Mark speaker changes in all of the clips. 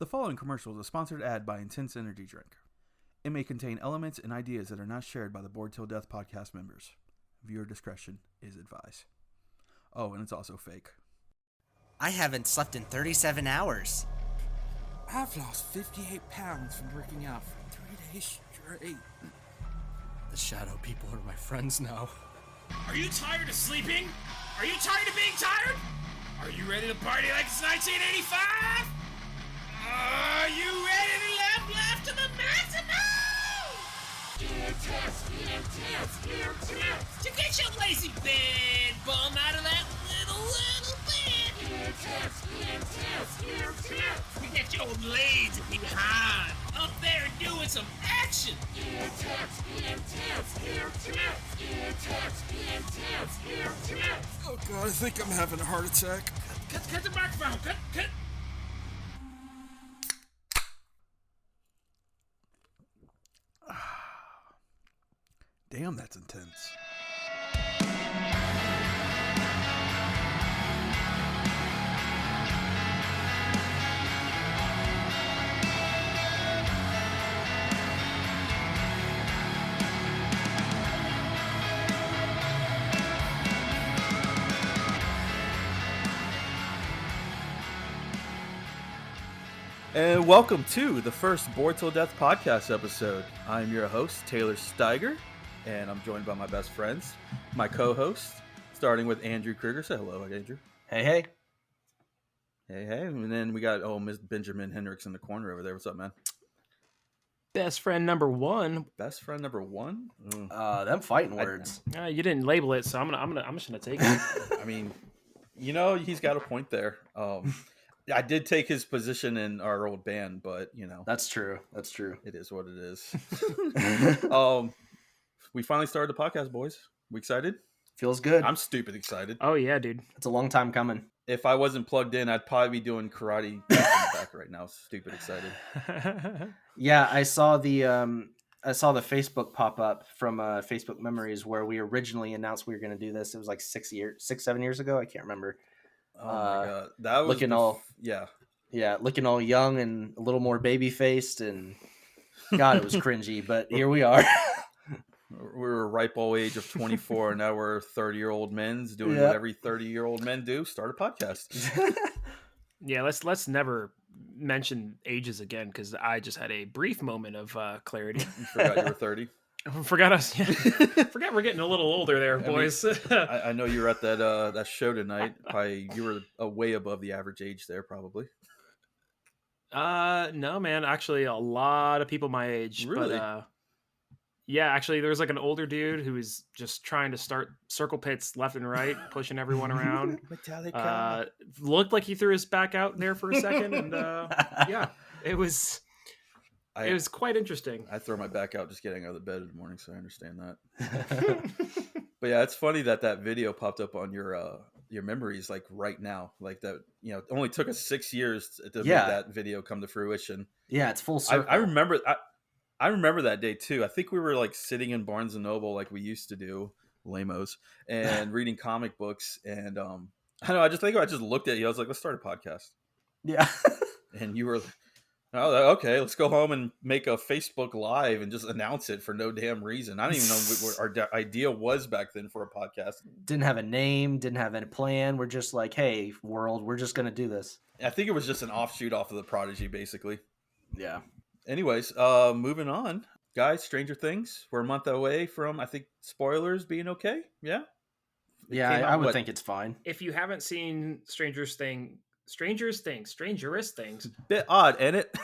Speaker 1: The following commercial is a sponsored ad by Intense Energy Drink. It may contain elements and ideas that are not shared by the Bored Till Death podcast members. Viewer discretion is advised. Oh, and it's also fake.
Speaker 2: I haven't slept in 37 hours.
Speaker 3: I've lost 58 pounds from working out for 3 days straight.
Speaker 4: The shadow people are my friends now.
Speaker 5: Are you tired of sleeping? Are you tired of being tired? Are you ready to party like it's 1985? Are you ready to laugh to the maximum? Intense. To get your lazy bed bum out of that little bed. Intense. To get your lazy behind up there doing some action. Intense.
Speaker 3: Oh god, I think I'm having a heart attack.
Speaker 5: Cut the microphone. Cut.
Speaker 1: Damn, that's intense. And welcome to the first Bored Till Death podcast episode. I'm your host, Taylor Steiger, and I'm joined by my best friends, my co-host, starting with Andrew Krieger. Say hello, Andrew.
Speaker 4: Hey.
Speaker 1: Hey. And then we got, Miss Benjamin Hendricks in the corner over there. What's up, man?
Speaker 4: Best friend number one.
Speaker 1: Best friend number one?
Speaker 4: Them fighting words.
Speaker 6: You didn't label it, so I'm just gonna take it.
Speaker 1: I mean, he's got a point there. I did take his position in our old band, but
Speaker 4: That's true.
Speaker 1: it is what it is. We finally started the podcast, boys. We excited?
Speaker 4: Feels good.
Speaker 1: I'm stupid excited.
Speaker 6: Oh yeah, dude.
Speaker 4: It's a long time coming.
Speaker 1: If I wasn't plugged in, I'd probably be doing karate in the back right now. Stupid excited.
Speaker 4: Yeah, I saw the Facebook pop up from Facebook Memories where we originally announced we were going to do this. It was like 7 years ago. I can't remember.
Speaker 1: Oh my god, that was
Speaker 4: looking looking all young and a little more baby faced, and God, it was cringy. But here we are.
Speaker 1: We were a ripe old age of 24, and now we're 30-year-old men doing what every 30-year-old men do: start a podcast.
Speaker 6: Yeah, let's never mention ages again because I just had a brief moment of clarity.
Speaker 1: You forgot you were 30.
Speaker 6: Forgot us. Yeah. Forgot we're getting a little older there, boys.
Speaker 1: I know you were at that show tonight. You were way above the average age there, probably.
Speaker 6: No, man. Actually, a lot of people my age.
Speaker 1: Really?
Speaker 6: But, yeah, actually, there was like an older dude who was just trying to start circle pits left and right, pushing everyone around.
Speaker 1: Metallica.
Speaker 6: Looked like he threw his back out there for a second, and yeah, it was quite interesting.
Speaker 1: I throw my back out just getting out of the bed in the morning, so I understand that. But yeah, it's funny that video popped up on your memories like right now, like that. It only took us 6 years to make that video come to fruition.
Speaker 4: Yeah, it's full circle.
Speaker 1: I remember that day too. I think we were like sitting in Barnes and Noble like we used to do, lamos, and reading comic books. And I don't know. I just looked at you. I was like, let's start a podcast.
Speaker 4: Yeah.
Speaker 1: And you were, oh, okay, let's go home and make a Facebook Live and just announce it for no damn reason. I don't even know what our idea was back then for a podcast.
Speaker 4: Didn't have a name, didn't have any plan. We're just like, hey, world, we're just going to do this.
Speaker 1: I think it was just an offshoot off of the Prodigy, basically.
Speaker 4: Yeah.
Speaker 1: Anyways, moving on. Guys, Stranger Things. We're a month away from, I think, spoilers being okay. Yeah?
Speaker 4: I would think it's fine.
Speaker 6: If you haven't seen Strangerous Things.
Speaker 1: Bit odd, isn't it?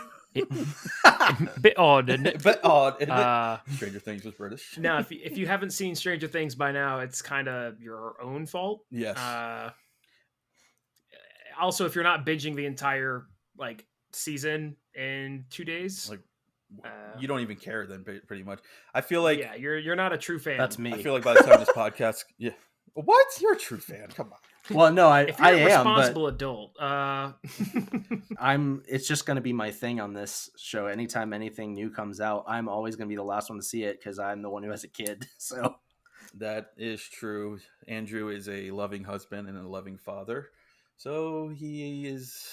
Speaker 6: Bit odd, isn't it?
Speaker 1: Bit odd, isn't it? Stranger Things was British.
Speaker 6: Now, if you haven't seen Stranger Things by now, it's kind of your own fault.
Speaker 1: Yes.
Speaker 6: Also, if you're not binging the entire season in 2 days,
Speaker 1: you don't even care then, pretty much. I feel like
Speaker 6: you're not a true fan.
Speaker 4: That's me.
Speaker 1: I feel like by the time this podcast, what? You're a true fan. Come on.
Speaker 4: Well, no,
Speaker 6: if you're
Speaker 4: I
Speaker 6: a
Speaker 4: am
Speaker 6: responsible adult.
Speaker 4: It's just going to be my thing on this show. Anytime anything new comes out, I'm always going to be the last one to see it because I'm the one who has a kid. So
Speaker 1: that is true. Andrew is a loving husband and a loving father, so he is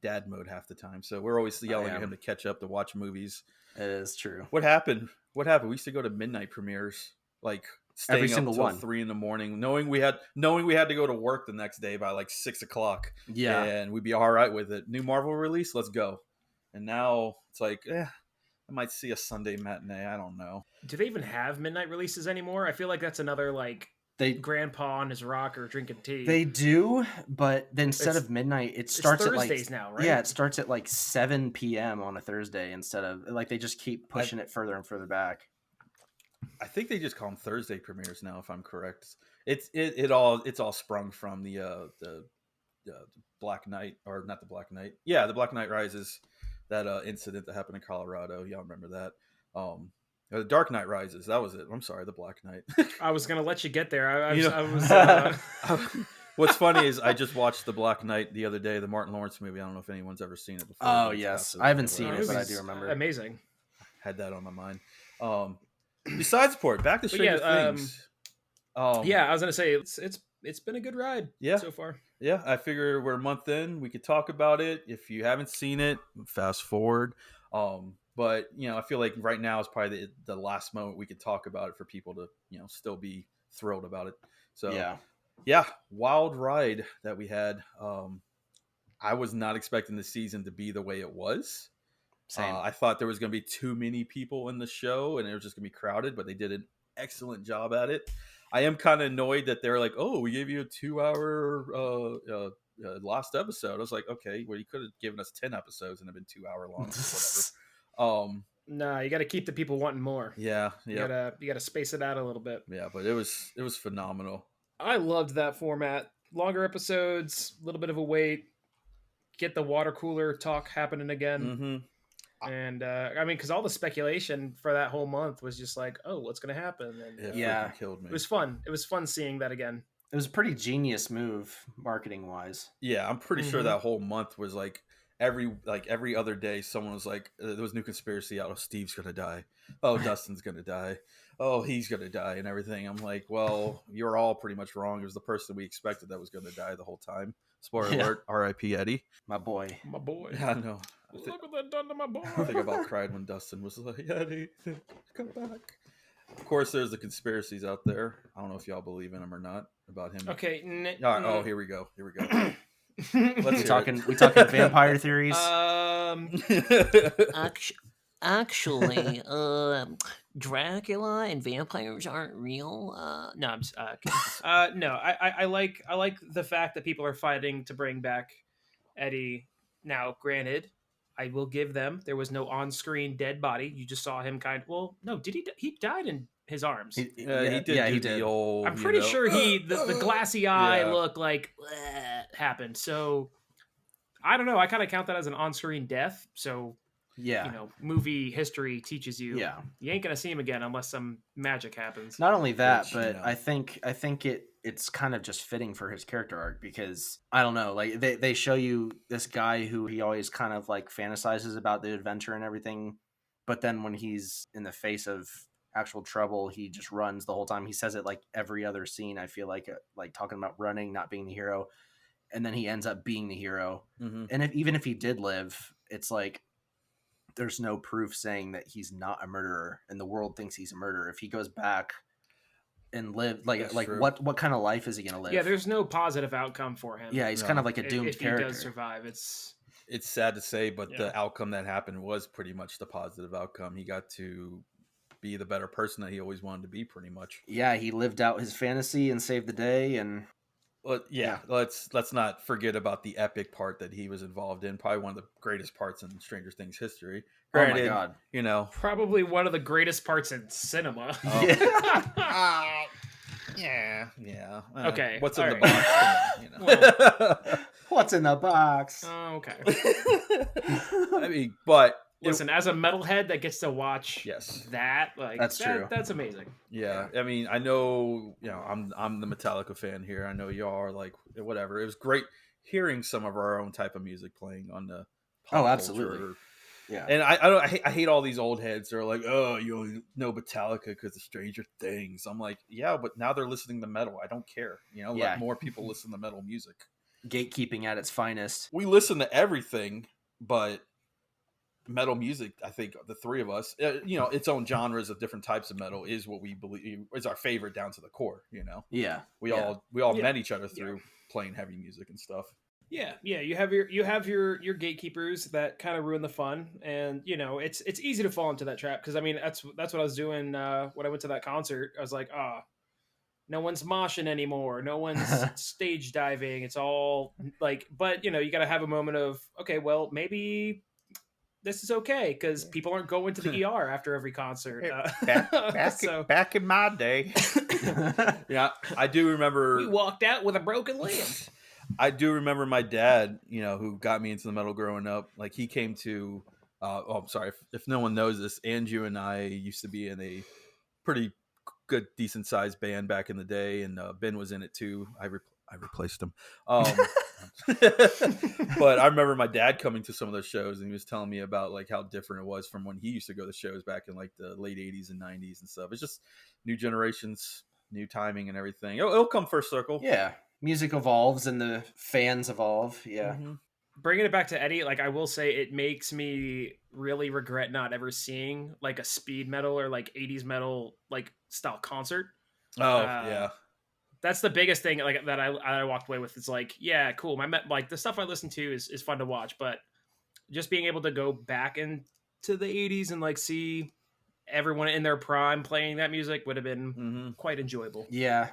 Speaker 1: dad mode half the time. So we're always yelling at
Speaker 4: am.
Speaker 1: him to catch up, to watch movies.
Speaker 4: It is true.
Speaker 1: What happened? We used to go to midnight premieres, like staying
Speaker 4: Every
Speaker 1: up
Speaker 4: single
Speaker 1: till
Speaker 4: one.
Speaker 1: 3 a.m, knowing we had to go to work the next day by like 6 o'clock.
Speaker 4: Yeah.
Speaker 1: And we'd be all right with it. New Marvel release, let's go. And now it's like, I might see a Sunday matinee. I don't know.
Speaker 6: Do they even have midnight releases anymore? I feel like that's another like grandpa on his rocker drinking tea.
Speaker 4: They do, but then instead
Speaker 6: It's-
Speaker 4: of midnight, it starts at like
Speaker 6: Thursdays now, right?
Speaker 4: Yeah, it starts at like 7 p.m. on a Thursday instead of like they just keep pushing it further and further back.
Speaker 1: I think they just call them Thursday premieres now, if I'm correct. It's all sprung from the Black Knight, or not the Black Knight. Yeah, the Black Knight Rises, that incident that happened in Colorado. Y'all remember that? The Dark Knight Rises. That was it. I'm sorry, the Black Knight.
Speaker 6: I was gonna let you get there. I was.
Speaker 1: What's funny is I just watched the Black Knight the other day, the Martin Lawrence movie. I don't know if anyone's ever seen it before.
Speaker 4: Oh yes, I haven't seen it, but I do remember.
Speaker 6: Amazing.
Speaker 1: Had that on my mind. Besides Port, back to Stranger Things.
Speaker 6: Yeah, I was gonna say it's been a good ride. So far.
Speaker 1: Yeah, I figure we're a month in. We could talk about it. If you haven't seen it, fast forward. But I feel like right now is probably the last moment we could talk about it for people to still be thrilled about it. So yeah, wild ride that we had. I was not expecting the season to be the way it was.
Speaker 4: Same.
Speaker 1: I thought there was going to be too many people in the show and it was just going to be crowded, but they did an excellent job at it. I am kind of annoyed that they're like, "Oh, we gave you a 2-hour last episode." I was like, "Okay, well, you could have given us 10 episodes and have been 2-hour long, whatever."
Speaker 6: No, you got to keep the people wanting more.
Speaker 1: Yeah.
Speaker 6: You gotta space it out a little bit.
Speaker 1: Yeah, but it was phenomenal.
Speaker 6: I loved that format. Longer episodes, a little bit of a wait. Get the water cooler talk happening again.
Speaker 1: Mm-hmm.
Speaker 6: And I mean, because all the speculation for that whole month was just like, "Oh, what's going to happen?" And
Speaker 1: It killed me.
Speaker 6: It was fun. It was fun seeing that again.
Speaker 4: It was a pretty genius move, marketing wise.
Speaker 1: Yeah, I'm pretty sure that whole month was like every other day, someone was like, there was new conspiracy out. Oh, Steve's gonna die. Oh, Dustin's gonna die. Oh, he's gonna die, and everything. I'm like, well, you're all pretty much wrong. It was the person we expected that was gonna die the whole time. Spoiler alert. R.I.P. Eddie.
Speaker 4: My boy.
Speaker 1: Yeah, I know.
Speaker 6: Look what that done to my boy.
Speaker 1: I think about cried when Dustin was like, Eddie, come back. Of course, there's the conspiracies out there. I don't know if y'all believe in them or not about him.
Speaker 6: Okay.
Speaker 1: Oh, here we go.
Speaker 4: We talking vampire theories.
Speaker 7: Actually, Dracula and vampires aren't real. No, I'm just kidding.
Speaker 6: No, I like the fact that people are fighting to bring back Eddie. Now, granted, I will give them there was no on-screen dead body. You just saw him did he died in his arms.
Speaker 1: He did. The old,
Speaker 6: I'm pretty sure the glassy eye look like happened. So I don't know. I kind of count that as an on-screen death. So movie history teaches you.
Speaker 4: Yeah,
Speaker 6: you ain't gonna see him again unless some magic happens.
Speaker 4: Not only that, but I think it's kind of just fitting for his character arc because I don't know, like they show you this guy who he always kind of like fantasizes about the adventure and everything, but then when he's in the face of actual trouble, he just runs the whole time. He says it like every other scene. I feel like talking about running, not being the hero, and then he ends up being the hero. Mm-hmm. And even if he did live, it's like there's no proof saying that he's not a murderer, and the world thinks he's a murderer. If he goes back and live what kind of life is he gonna live?
Speaker 6: Yeah, there's no positive outcome for him.
Speaker 4: Yeah, he's kind of like a doomed character.
Speaker 6: If he does survive, it's
Speaker 1: sad to say, but the outcome that happened was pretty much the positive outcome. He got to be the better person that he always wanted to be, pretty much.
Speaker 4: Yeah, he lived out his fantasy and saved the day. And
Speaker 1: let's not forget about the epic part that he was involved in. Probably one of the greatest parts in Stranger Things history. Granted,
Speaker 4: oh my God!
Speaker 6: Probably one of the greatest parts in cinema.
Speaker 1: Yeah.
Speaker 6: Okay.
Speaker 1: What's in the box?
Speaker 4: What's in the box?
Speaker 6: Oh, okay.
Speaker 1: I mean, but
Speaker 6: listen, as a metalhead that gets to watch that, like
Speaker 4: that's true.
Speaker 6: That's amazing.
Speaker 1: Yeah. I mean, I know, I'm the Metallica fan here. I know y'all are like whatever. It was great hearing some of our own type of music playing on the pop
Speaker 4: absolutely.
Speaker 1: culture.
Speaker 4: Yeah,
Speaker 1: and I hate all these old heads. They're like, oh, you only know Metallica because of Stranger Things. I'm like, yeah, but now they're listening to metal. I don't care. Let more people listen to metal music.
Speaker 4: gatekeeping at its finest.
Speaker 1: We listen to everything, but metal music, I think the three of us, its own genres of different types of metal is what we believe is our favorite down to the core.
Speaker 4: Yeah,
Speaker 1: we
Speaker 4: yeah.
Speaker 1: all met each other through playing heavy music and stuff.
Speaker 6: Yeah. You have your gatekeepers that kind of ruin the fun, and it's easy to fall into that trap because I mean that's what I was doing when I went to that concert. I was like, no one's moshing anymore, no one's stage diving. It's all like, but you got to have a moment of okay, well maybe this is okay because people aren't going to the ER after every concert.
Speaker 8: Back in my day.
Speaker 1: Yeah, I do remember
Speaker 6: we walked out with a broken limb.
Speaker 1: I do remember my dad, who got me into the metal growing up. Like he came to, I'm sorry if no one knows this. Andrew and I used to be in a pretty good, decent sized band back in the day, and Ben was in it too. I replaced him. But I remember my dad coming to some of those shows, and he was telling me about like how different it was from when he used to go to shows back in like the late '80s and '90s and stuff. It's just new generations, new timing, and everything. It'll come first circle.
Speaker 4: Yeah. Music evolves and the fans evolve. Yeah.
Speaker 6: Mm-hmm. Bringing it back to Eddie, like I will say it makes me really regret not ever seeing like a speed metal or like 80s metal like style concert.
Speaker 1: Yeah.
Speaker 6: That's the biggest thing like that I walked away with. It's like, yeah, cool. Like the stuff I listen to is fun to watch, but just being able to go back into the 80s and like see everyone in their prime playing that music would have been quite enjoyable.
Speaker 4: Yeah.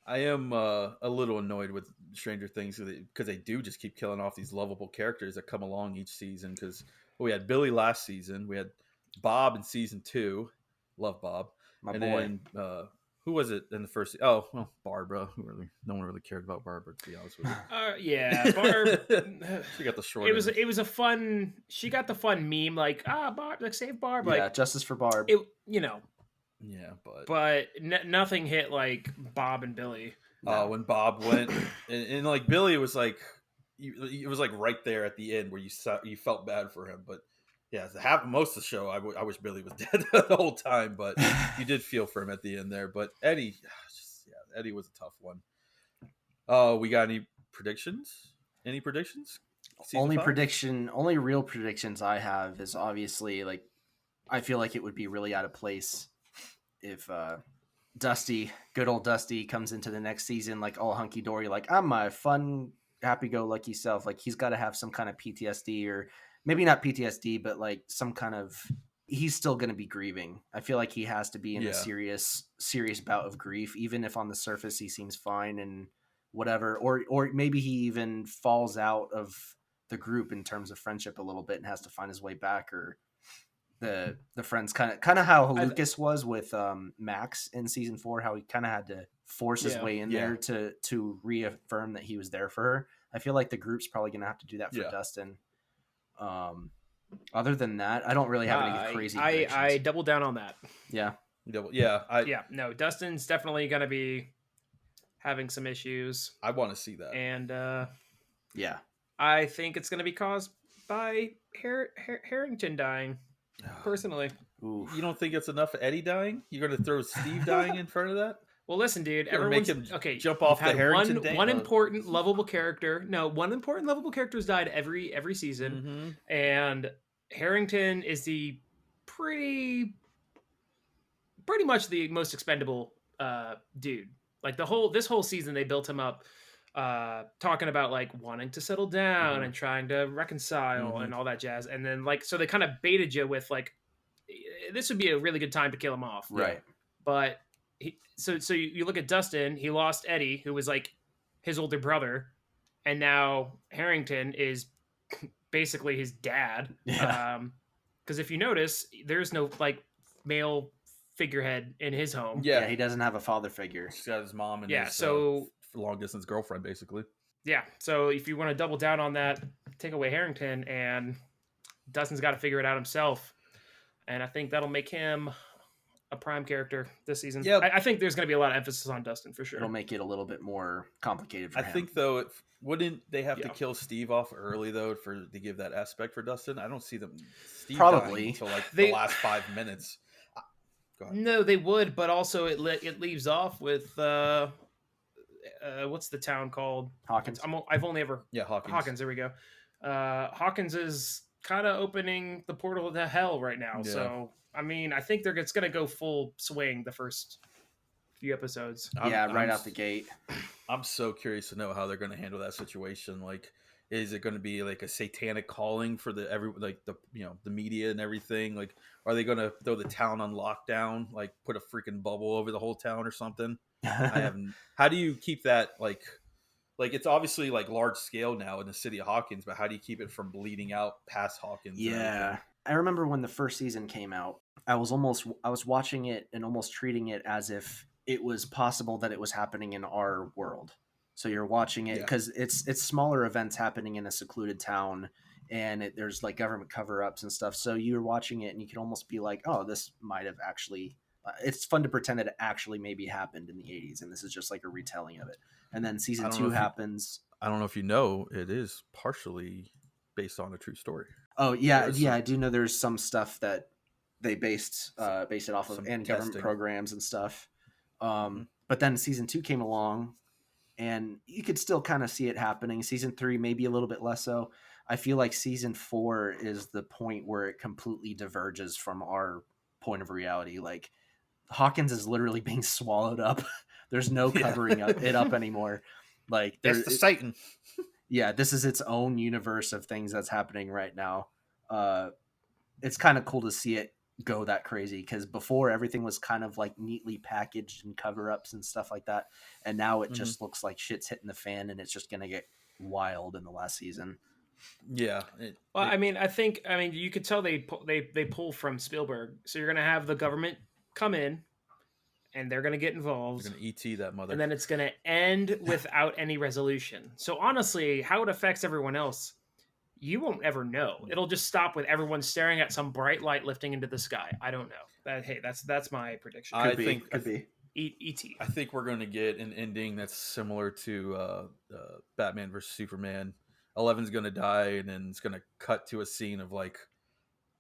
Speaker 1: I am a little annoyed with Stranger Things because they do just keep killing off these lovable characters that come along each season. Because we had Billy last season, we had Bob in season 2, love Bob,
Speaker 4: My
Speaker 1: and
Speaker 4: boy.
Speaker 1: then who was it in the first? Oh, well, Barbara. No one really cared about Barbara, to be honest with you.
Speaker 6: Yeah, Barb.
Speaker 1: She got the short.
Speaker 6: It was a fun. She got the fun meme like Barb, like save Barb. Like,
Speaker 4: yeah, justice for Barb.
Speaker 1: Yeah,
Speaker 6: but nothing hit like Bob and Billy.
Speaker 1: When Bob went, and like Billy was like, it was like right there at the end where you felt bad for him. But yeah, most of the show, I wish Billy was dead the whole time, but you did feel for him at the end there. But Eddie, Eddie was a tough one. We got any predictions? Any predictions?
Speaker 4: Only real predictions I have is obviously like, I feel like it would be really out of place if Dusty, good old Dusty, comes into the next season like all hunky dory, like I'm my fun, happy-go-lucky self. Like he's got to have some kind of PTSD, or maybe not PTSD, but like some kind of. He's still going to be grieving. I feel like he has to be in a serious bout of grief, even if on the surface he seems fine and whatever, or maybe he even falls out of the group in terms of friendship a little bit and has to find his way back, or. The friends kind of how Lucas was with Max in season 4, how he kind of had to force his way in there to reaffirm that he was there for her. I feel like the group's probably gonna have to do that for Dustin. Other than that, I don't really have any crazy.
Speaker 6: I double down on that.
Speaker 4: Yeah,
Speaker 6: no, Dustin's definitely gonna be having some issues.
Speaker 1: I want to see that,
Speaker 6: and
Speaker 1: I
Speaker 6: think it's gonna be caused by Harrington dying. Personally,
Speaker 1: you don't think it's enough Eddie dying? You're going to throw Steve dying in front of that?
Speaker 6: Well, listen, dude. Everyone's okay.
Speaker 1: Jump off the Harrington day.
Speaker 6: One important lovable character. No, one important lovable character has died every season, and Harrington is the pretty much the most expendable dude. Like this whole season, they built him up. Talking about like wanting to settle down and trying to reconcile and all that jazz, and then like so they kind of baited you with like this would be a really good time to kill him off,
Speaker 4: right?
Speaker 6: But so you look at Dustin, he lost Eddie, who was like his older brother, and now Harrington is basically his dad. Because if you notice, there's no like male figurehead in his home.
Speaker 4: Yeah, he doesn't have a father figure.
Speaker 1: He's got his mom and his,
Speaker 6: so.
Speaker 1: long distance girlfriend, basically.
Speaker 6: Yeah, so if you want to double down on that, take away Harrington, and Dustin's got to figure it out himself, and I think that'll make him a prime character this season. Yeah, I think there's going to be a lot of emphasis on Dustin for sure.
Speaker 4: It'll make it a little bit more complicated for him.
Speaker 1: I think though, wouldn't they have to kill Steve off early though to give that aspect for Dustin? I don't see them Steve
Speaker 4: probably
Speaker 1: until like the last 5 minutes.
Speaker 6: No, they would, but also it leaves off with what's the town called?
Speaker 4: Hawkins.
Speaker 6: I've only ever
Speaker 1: Hawkins.
Speaker 6: Hawkins. There we go. Hawkins is kind of opening the portal to hell right now.
Speaker 1: Yeah.
Speaker 6: So I mean, I think it's going to go full swing the first few episodes.
Speaker 4: Right out the gate.
Speaker 1: I'm so curious to know how they're going to handle that situation. Like, is it going to be like a satanic calling for the media and everything? Like, are they going to throw the town on lockdown? Like, put a freaking bubble over the whole town or something? I haven't. How do you keep that like it's obviously like large scale now in the city of Hawkins, but how do you keep it from bleeding out past Hawkins?
Speaker 4: Yeah, I remember when the first season came out, I was watching it and almost treating it as if it was possible that it was happening in our world. So you're watching it because it's smaller events happening in a secluded town, and there's like government cover-ups and stuff. So you're watching it and you can almost be like, oh, this might have actually. It's fun to pretend that it actually maybe happened in the 80s, and this is just like a retelling of it. And then season 2 happens.
Speaker 1: I don't know if you know, it is partially based on a true story.
Speaker 4: Oh yeah, I do know there's some stuff that they base it off of, and government programs and stuff. But then season 2 came along, and you could still kind of see it happening. Season 3 maybe a little bit less so. I feel like season 4 is the point where it completely diverges from our point of reality. Like, Hawkins is literally being swallowed up. There's no covering it up anymore. Like,
Speaker 1: that's the Satan.
Speaker 4: Yeah, this is its own universe of things that's happening right now. It's kind of cool to see it go that crazy, because before everything was kind of like neatly packaged and cover-ups and stuff like that, and now it just looks like shit's hitting the fan, and it's just gonna get wild in the last season.
Speaker 6: Yeah. I mean, you could tell they pull from Spielberg. So you're gonna have the government come in, and they're gonna get involved.
Speaker 1: They're gonna ET that mother,
Speaker 6: and then it's gonna end without any resolution. So honestly, how it affects everyone else, you won't ever know. It'll just stop with everyone staring at some bright light lifting into the sky. I don't know. That's my prediction.
Speaker 4: Could be.
Speaker 6: E.T.
Speaker 1: I think we're going to get an ending that's similar to Batman versus Superman. 11's going to die, and then it's going to cut to a scene of like,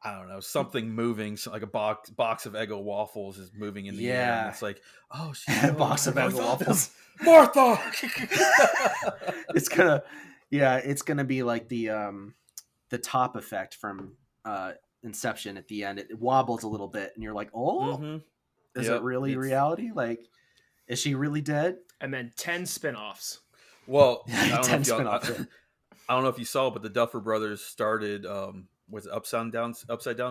Speaker 1: I don't know, something moving, so like a box of Eggo waffles is moving in the air. And it's like, oh, she's
Speaker 4: a box of Eggo waffles.
Speaker 1: Martha.
Speaker 4: It's gonna be like the top effect from Inception at the end. It wobbles a little bit, and you're like, oh, is it really reality? Like, is she really dead?
Speaker 6: And then 10 spinoffs.
Speaker 1: Well, I don't know if you saw, but the Duffer Brothers started was it Upside Down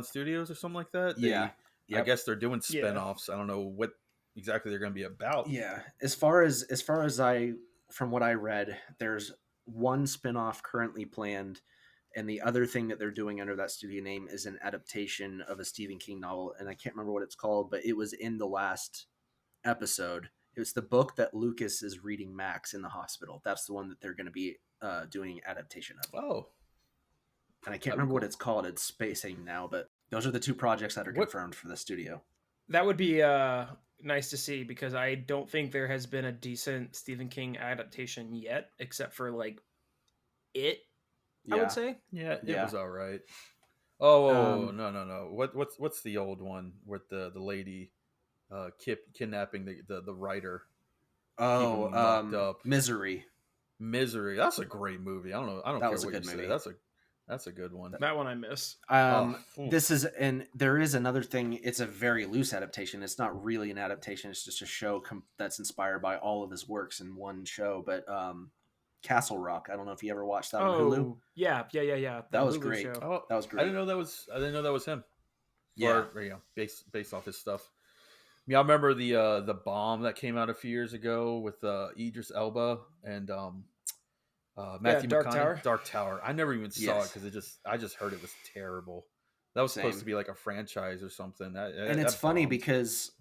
Speaker 1: Studios or something like that. I guess they're doing spinoffs. I don't know what exactly they're going to be about.
Speaker 4: Yeah, as far as from what I read, there's one spinoff currently planned, and the other thing that they're doing under that studio name is an adaptation of a Stephen King novel, and I can't remember what it's called, but it was in the last episode. It was the book that Lucas is reading Max in the hospital. That's the one that they're going to be doing adaptation of.
Speaker 1: Oh.
Speaker 4: And I can't remember what it's called. It's spacing now, but those are the two projects that are confirmed for the studio.
Speaker 6: That would be nice to see, because I don't think there has been a decent Stephen King adaptation yet, except for like It. I would say.
Speaker 1: Yeah, it was all right. Oh no! What's the old one with the lady kidnapping the writer?
Speaker 4: Oh, locked up. Misery.
Speaker 1: That's a great movie. I don't know. I don't care what you say. That's a good one.
Speaker 6: That one I miss.
Speaker 4: There is another thing. It's a very loose adaptation. It's not really an adaptation. It's just a show that's inspired by all of his works in one show. But Castle Rock. I don't know if you ever watched that on Hulu.
Speaker 6: Yeah.
Speaker 4: That was great.
Speaker 1: Oh, that was great. I didn't know that was him.
Speaker 4: Yeah,
Speaker 1: based off his stuff. I remember the bomb that came out a few years ago with Idris Elba and Matthew McConaughey. Dark Tower. I never even saw it because I just heard it was terrible. That was supposed to be like a franchise or something.
Speaker 4: It's funny because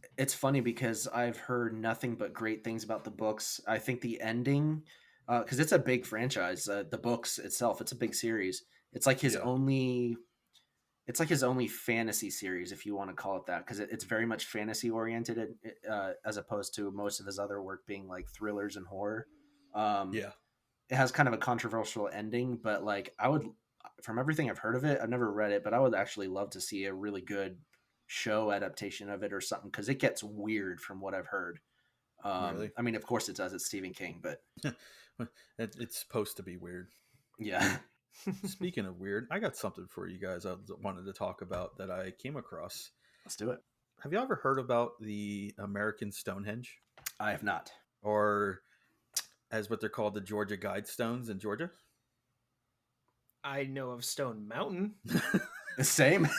Speaker 4: I've heard nothing but great things about the books. I think the ending, because it's a big franchise. The books itself, it's a big series. It's like his only. It's like his only fantasy series, if you want to call it that, because it's very much fantasy oriented, as opposed to most of his other work being like thrillers and horror. It has kind of a controversial ending, but like from everything I've heard of it, I've never read it, but I would actually love to see a really good show adaptation of it or something, because it gets weird from what I've heard.
Speaker 1: Really?
Speaker 4: I mean, of course it does. It's Stephen King, but
Speaker 1: It's supposed to be weird.
Speaker 4: yeah.
Speaker 1: Speaking of weird, I got something for you guys I wanted to talk about that I came across.
Speaker 4: Let's do it.
Speaker 1: Have you ever heard about the American Stonehenge?
Speaker 4: I have not.
Speaker 1: Or as what they're called, the Georgia Guidestones in Georgia?
Speaker 6: I know of Stone Mountain.
Speaker 4: The same.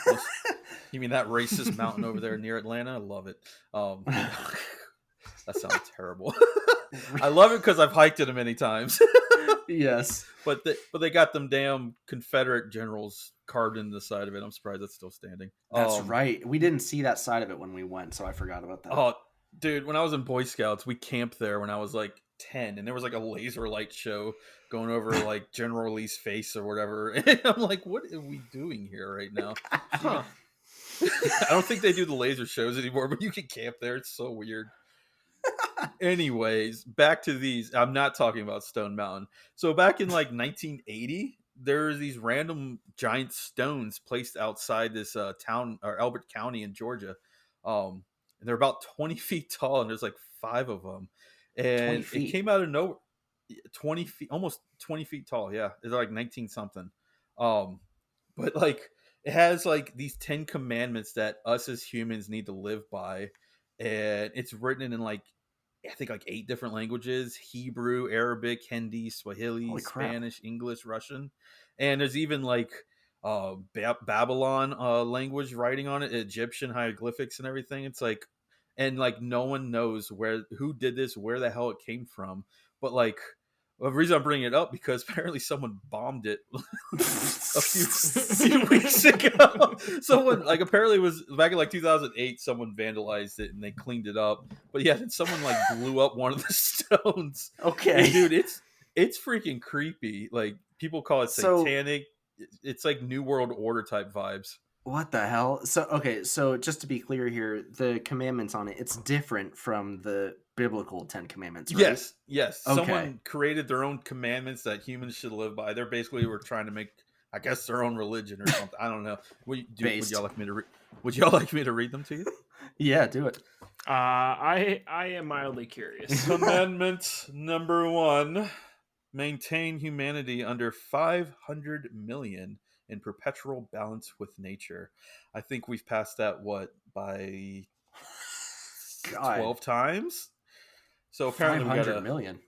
Speaker 1: You mean that racist mountain over there near Atlanta? I love it. That sounds terrible. I love it because I've hiked it many times.
Speaker 4: Yes.
Speaker 1: But they got them damn Confederate generals carved into the side of it. I'm surprised that's still standing.
Speaker 4: That's right. We didn't see that side of it when we went, so I forgot about that.
Speaker 1: Oh, dude, when I was in Boy Scouts, we camped there when I was like 10, and there was like a laser light show going over like General Lee's face or whatever. And I'm like, what are we doing here right now? I don't think they do the laser shows anymore, but you can camp there. It's so weird. Anyways, back to these. I'm not talking about Stone Mountain. So back in like 1980, there's these random giant stones placed outside this town or Elbert County in Georgia. And they're about 20 feet tall, and there's like 5 of them. And it came out of nowhere. 20 feet, almost 20 feet tall. Yeah, they're like 19 something. But like it has like these 10 commandments that us as humans need to live by, and it's written in like I think like 8 different languages: Hebrew, Arabic, Hindi, Swahili, Spanish, English, Russian, and there's even like Babylon language writing on it, Egyptian hieroglyphics and everything. It's like, and like no one knows who did this, where the hell it came from. But like the reason I'm bringing it up because apparently someone bombed it a few weeks ago. Someone like apparently it was back in like 2008. Someone vandalized it and they cleaned it up. But yeah, then someone like blew up one of the stones.
Speaker 4: Okay,
Speaker 1: and dude, it's freaking creepy. Like people call it satanic. It's like New World Order type vibes.
Speaker 4: What the hell? So just to be clear here, the commandments on it, it's different from the biblical 10 commandments, right?
Speaker 1: Yes.
Speaker 4: Okay.
Speaker 1: Someone created their own commandments that humans should live by. They're basically were trying to make, I guess, their own religion or something. I don't know. Would y'all like me to would y'all like me to read them to you?
Speaker 4: Yeah, do it.
Speaker 6: I am mildly curious.
Speaker 1: Commandment number 1: maintain humanity under 500 million in perpetual balance with nature. I think we've passed that by 12 times. So apparently
Speaker 4: 500 million.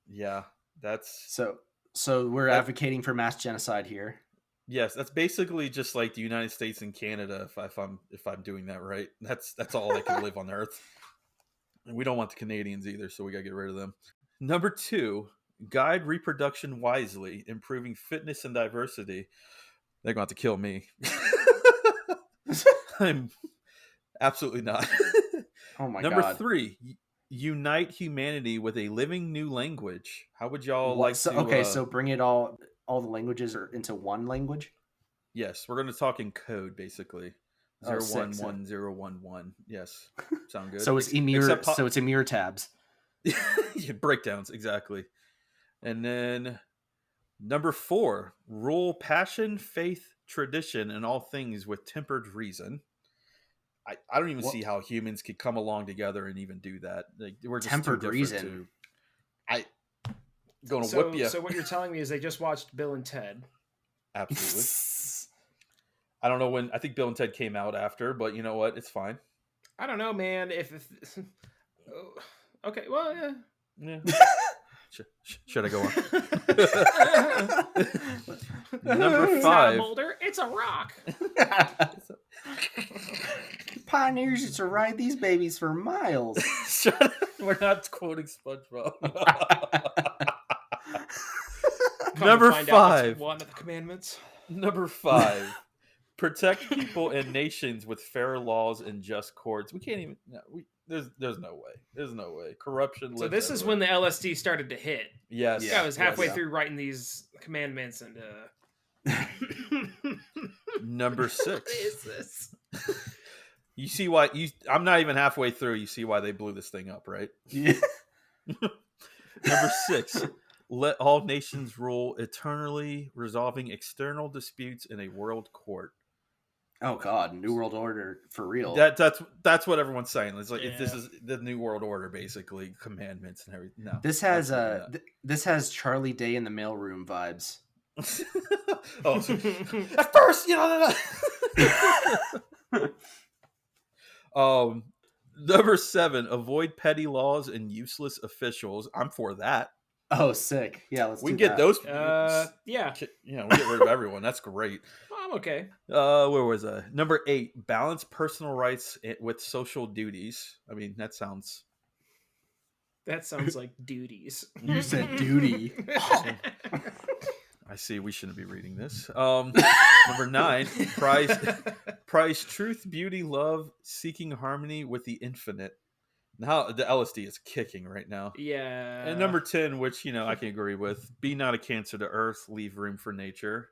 Speaker 1: Yeah, that's
Speaker 4: so we're advocating for mass genocide here.
Speaker 1: Yes, that's basically just like the United States and Canada. If I'm doing that right, that's all that can live on Earth. And we don't want the Canadians either, so we gotta get rid of them. Number 2: guide reproduction wisely, improving fitness and diversity. They're going to have to kill me. I'm absolutely not.
Speaker 4: Oh my
Speaker 1: Number
Speaker 4: God.
Speaker 1: 3: unite humanity with a living new language. How would y'all like to?
Speaker 4: Okay, so bring it all the languages are into one language.
Speaker 1: Yes, we're going to talk in code basically. 0111011. Yes, sound good.
Speaker 4: So it's Emir tabs.
Speaker 1: Yeah, breakdowns exactly. And then number 4: rule passion, faith, tradition, and all things with tempered reason. I don't even see how humans could come along together and even do that. Like we're just
Speaker 4: tempered
Speaker 1: too
Speaker 4: reason.
Speaker 1: Gonna whip you.
Speaker 6: So what you're telling me is they just watched Bill and Ted.
Speaker 1: Absolutely. I don't know when. I think Bill and Ted came out after, but you know what? It's fine.
Speaker 6: I don't know, man. Okay, well, yeah.
Speaker 1: Should I go on? Number 5.
Speaker 6: Boulder, it's a rock.
Speaker 4: Pioneers used to ride these babies for miles.
Speaker 1: We're not quoting SpongeBob. Number 5.
Speaker 6: One of the commandments.
Speaker 1: Number 5. Protect people and nations with fair laws and just courts. We can't even. No, there's no way. There's no way. Corruption.
Speaker 6: So this is when the LSD started to hit.
Speaker 1: Yes.
Speaker 6: Yeah, I was halfway through writing these commandments and.
Speaker 1: Number 6.
Speaker 6: What is this?
Speaker 1: You see why I'm not even halfway through. You see why they blew this thing up, right?
Speaker 4: Yeah.
Speaker 1: Number 6. Let all nations rule eternally, resolving external disputes in a world court.
Speaker 4: Oh God, New World Order for real.
Speaker 1: That's what everyone's saying. It's like if this
Speaker 6: Yeah.
Speaker 1: is the New World Order, basically commandments and everything. No,
Speaker 4: This has
Speaker 1: absolutely not.
Speaker 4: this has Charlie Day in the mailroom vibes.
Speaker 1: Oh, so, at first, no. Number 7, avoid petty laws and useless officials. I'm for that.
Speaker 4: Oh, sick. Yeah, let's
Speaker 1: We
Speaker 4: do
Speaker 1: can get
Speaker 4: that.
Speaker 1: those.
Speaker 6: Yeah,
Speaker 1: We get rid of everyone. That's great.
Speaker 6: I'm okay.
Speaker 1: Where was I? Number 8, balance personal rights with social duties. I mean, that sounds.
Speaker 6: That sounds like duties.
Speaker 4: You said duty.
Speaker 1: I see. We shouldn't be reading this. Number 9, prize truth, beauty, love, seeking harmony with the infinite. Now the LSD is kicking right now.
Speaker 6: Yeah.
Speaker 1: And number 10, which I can agree with, be not a cancer to Earth, leave room for nature.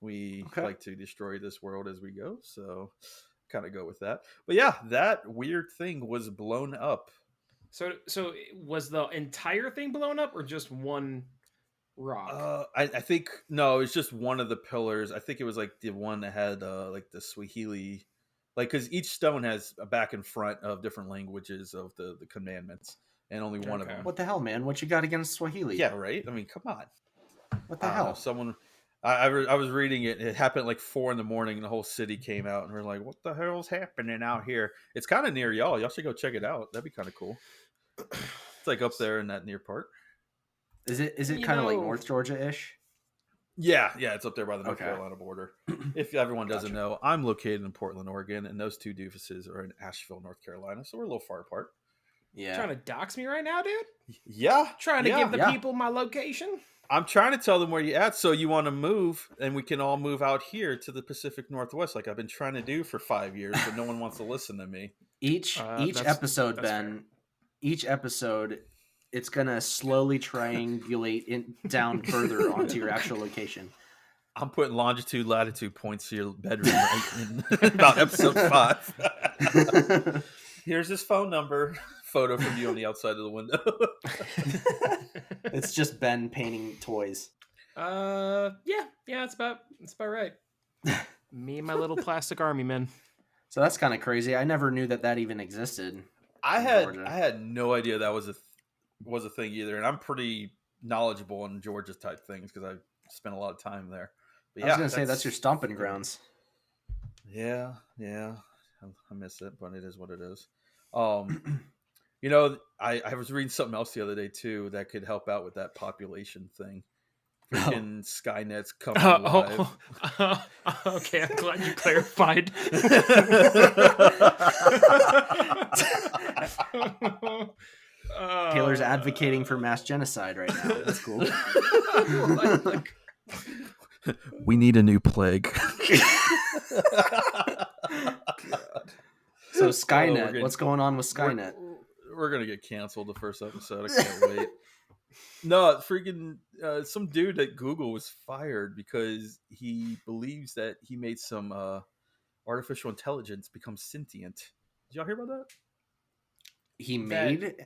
Speaker 1: We like to destroy this world as we go, so kind of go with that. But yeah, that weird thing was blown up.
Speaker 6: So was the entire thing blown up or just one rock?
Speaker 1: I think no, it's just one of the pillars. I think it was like the one that had like the Swahili, like because each stone has a back and front of different languages of the commandments, and only one of them.
Speaker 4: What the hell, man? What you got against Swahili?
Speaker 1: Yeah, right. I mean, come on.
Speaker 4: What the hell?
Speaker 1: Someone. I was reading it. It happened at like 4 a.m, and the whole city came out, and we're like, "What the hell's happening out here?" It's kind of near y'all. Y'all should go check it out. That'd be kind of cool. It's like up there in that near part.
Speaker 4: Is it kind of like North Georgia-ish?
Speaker 1: Yeah, it's up there by the North Carolina border. If everyone doesn't know, I'm located in Portland, Oregon, and those two doofuses are in Asheville, North Carolina, so we're a little far apart.
Speaker 4: Yeah.
Speaker 6: Trying to dox me right now, dude?
Speaker 1: Yeah.
Speaker 6: Trying to give the people my location?
Speaker 1: I'm trying to tell them where you're at, so you want to move, and we can all move out here to the Pacific Northwest, like I've been trying to do for 5 years, but no one wants to listen to me.
Speaker 4: Each episode, Ben, fair. Each episode, it's gonna slowly triangulate down further onto your actual location.
Speaker 1: I'm putting longitude, latitude points to your bedroom right in about episode 5. Here's his phone number. Photo from you on the outside of the window.
Speaker 4: It's just Ben painting toys.
Speaker 6: Yeah, it's about right. Me and my little plastic army men.
Speaker 4: So that's kind of crazy. I never knew that even existed.
Speaker 1: I had no idea that was a thing either, and I'm pretty knowledgeable on Georgia type things because I spent a lot of time there. But
Speaker 4: I was gonna say that's your stomping grounds.
Speaker 1: Yeah, I miss it, but it is what it is. I was reading something else the other day too that could help out with that population thing. Freaking Skynet's coming alive.
Speaker 6: Okay, I'm glad you clarified.
Speaker 4: Taylor's advocating for mass genocide right now. That's cool.
Speaker 1: We need a new plague.
Speaker 4: So Skynet, what's going on with Skynet?
Speaker 1: We're gonna get canceled the first episode. I can't wait. No, freaking some dude at Google was fired because he believes that he made some artificial intelligence become sentient. Did y'all hear about that?
Speaker 4: He made.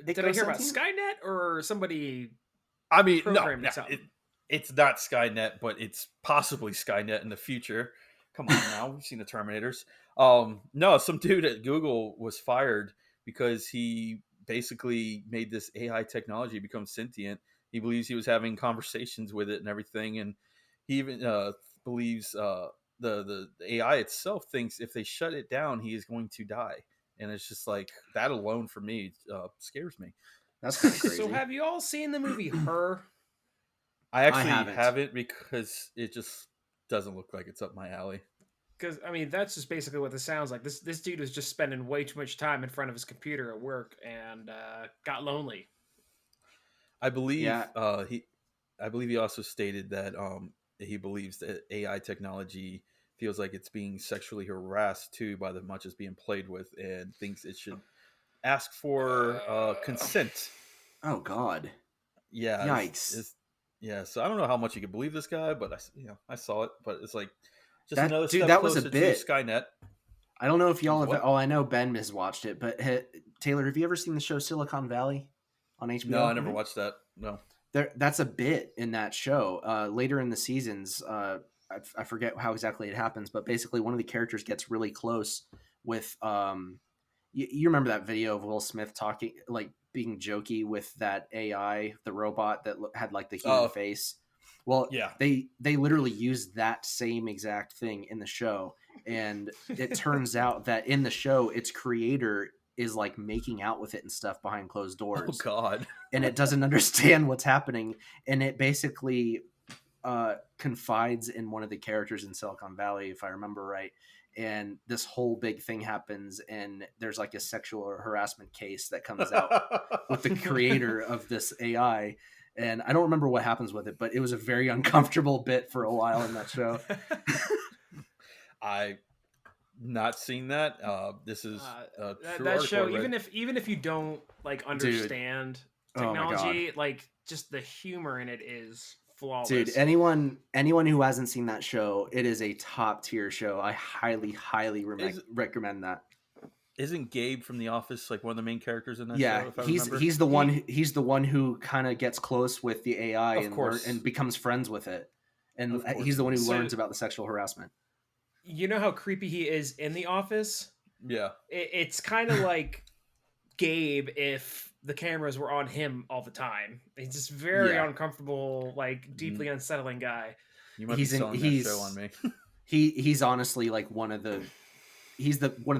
Speaker 6: Did I hear about Skynet or somebody?
Speaker 1: I mean, no, it's not Skynet, but it's possibly Skynet in the future. Come on now, we've seen the Terminators. No, some dude at Google was fired because he basically made this AI technology become sentient. He believes he was having conversations with it and everything, and he even believes the AI itself thinks if they shut it down, he is going to die. And it's just like that alone for me scares me.
Speaker 4: That's kind of crazy.
Speaker 6: So have you all seen the movie Her?
Speaker 1: I actually haven't because it just doesn't look like it's up my alley.
Speaker 6: Because, I mean, that's just basically what this sounds like. This dude was just spending way too much time in front of his computer at work and got lonely.
Speaker 1: I believe he also stated that he believes that AI technology feels like it's being sexually harassed too by the much it's being played with and thinks it should ask for consent.
Speaker 4: Oh God.
Speaker 1: Yeah.
Speaker 4: Yikes.
Speaker 1: Yeah. So I don't know how much you can believe this guy, but I saw it, but it's like just another
Speaker 4: dude,
Speaker 1: step
Speaker 4: that
Speaker 1: closer
Speaker 4: was a bit.
Speaker 1: to Skynet. I
Speaker 4: don't know if y'all have. Oh, I know Ben has watched it, but Taylor, have you ever seen the show Silicon Valley on HBO?
Speaker 1: No, I never watched that. No.
Speaker 4: That's a bit in that show. Later in the seasons, I forget how exactly it happens, but basically one of the characters gets really close with you remember that video of Will Smith talking, like being jokey with that AI, the robot that had like the human face. Well,
Speaker 1: yeah,
Speaker 4: they literally used that same exact thing in the show, and it turns out that in the show, its creator is like making out with it and stuff behind closed doors.
Speaker 1: Oh God!
Speaker 4: And it doesn't understand what's happening, and it basically confides in one of the characters in Silicon Valley, if I remember right. And this whole big thing happens, and there's like a sexual harassment case that comes out with the creator of this AI. And I don't remember what happens with it, but it was a very uncomfortable bit for a while in that show.
Speaker 1: I not seen that. This is
Speaker 6: that show. Even if you don't like understand technology, like just the humor in it is flawless.
Speaker 4: Dude, anyone who hasn't seen that show, it is a top tier show. I highly recommend that.
Speaker 1: Isn't Gabe from The Office like one of the main characters in that
Speaker 4: show? Yeah, he's the one who kind of gets close with the AI and becomes friends with it, and he's the one who learns about the sexual harassment.
Speaker 6: You know how creepy he is in The Office?
Speaker 1: Yeah,
Speaker 6: it's kind of like Gabe if the cameras were on him all the time. He's just very uncomfortable, like deeply unsettling guy.
Speaker 1: You might be selling that show on me.
Speaker 4: He's honestly like one of the